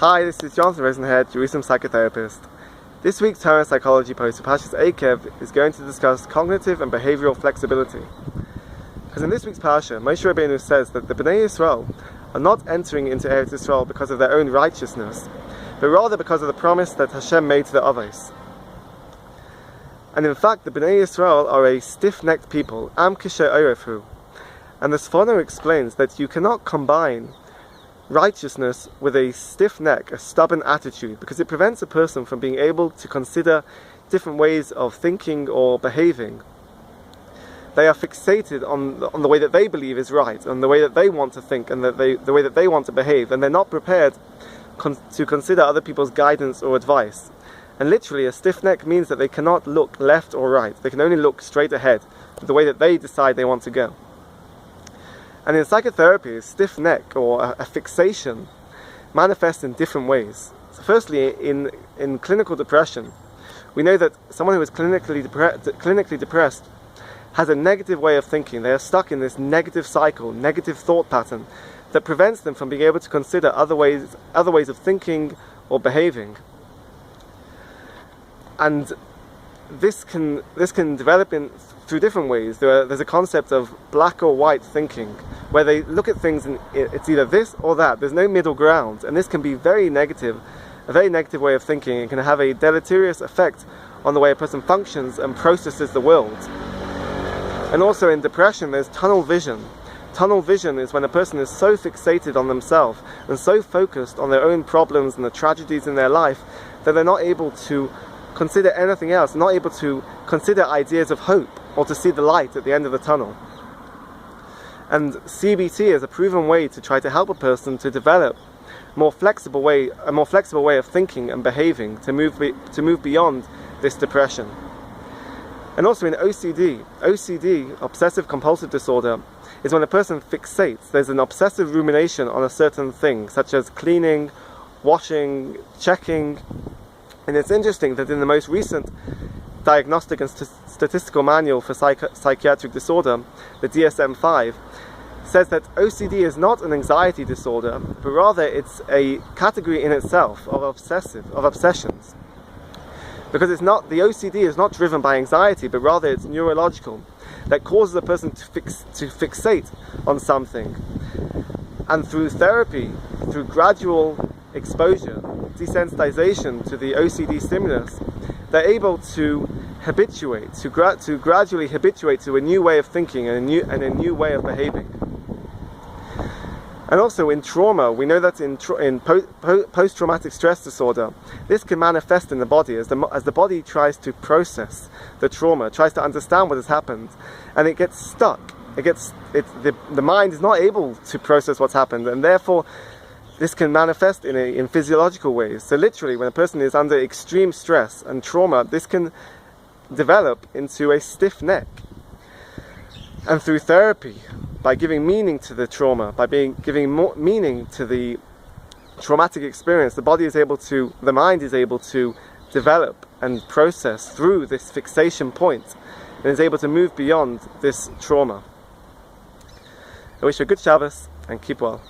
Hi, this is Jonathan Rosenhead, Jerusalem psychotherapist. This week's Torah and Psychology post of Parshas Eikev is going to discuss cognitive and behavioural flexibility. Because in this week's Parsha, Moshe Rabbeinu says that the Bnei Yisrael are not entering into Eretz Yisrael because of their own righteousness, but rather because of the promise that Hashem made to the Avos. And in fact, the Bnei Yisrael are a stiff-necked people, Am Kishe Orefu. And the Sforno explains that you cannot combine righteousness with a stiff neck, a stubborn attitude, because it prevents a person from being able to consider different ways of thinking or behaving. They are fixated on the way that they believe is right, on the way that they want to think, and the way that they want to behave, and they're not prepared to consider other people's guidance or advice. And literally, a stiff neck means that they cannot look left or right. They can only look straight ahead, the way that they decide they want to go. And in psychotherapy, a stiff neck or a fixation manifests in different ways. So firstly, in clinical depression, we know that someone who is clinically depressed has a negative way of thinking. They are stuck in this negative cycle, negative thought pattern that prevents them from being able to consider other ways of thinking or behaving. And this can develop through different ways. There's a concept of black or white thinking, where they look at things and it's either this or that. There's no middle ground, and this can be a very negative way of thinking. It can have a deleterious effect on the way a person functions and processes the world. And also in depression, there's tunnel vision. Tunnel vision is when a person is so fixated on themselves and so focused on their own problems and the tragedies in their life that they're not able to consider anything else, not able to consider ideas of hope or to see the light at the end of the tunnel. And CBT is a proven way to try to help a person to develop a more flexible way of thinking and behaving to move beyond this depression. And also in OCD, obsessive compulsive disorder, is when a person fixates. There's an obsessive rumination on a certain thing, such as cleaning, washing, checking. And it's interesting that in the most recent Diagnostic and Statistical Manual for Psychiatric Disorder, the DSM-5, says that OCD is not an anxiety disorder, but rather it's a category in itself of obsessions. Because the OCD is not driven by anxiety, but rather it's neurological, that causes a person to fixate on something. And through therapy, through gradual exposure, desensitization to the OCD stimulus, they're able to gradually habituate to a new way of thinking and a new way of behaving. And also in trauma, we know that in post-traumatic stress disorder, this can manifest in the body as the body tries to process the trauma, tries to understand what has happened, and it gets stuck. The mind is not able to process what's happened, and therefore this can manifest in physiological ways. So literally, when a person is under extreme stress and trauma, this can develop into a stiff neck. And through therapy, by giving meaning to the trauma, giving more meaning to the traumatic experience, the mind is able to develop and process through this fixation point, and is able to move beyond this trauma. I wish you a good Shabbos and keep well.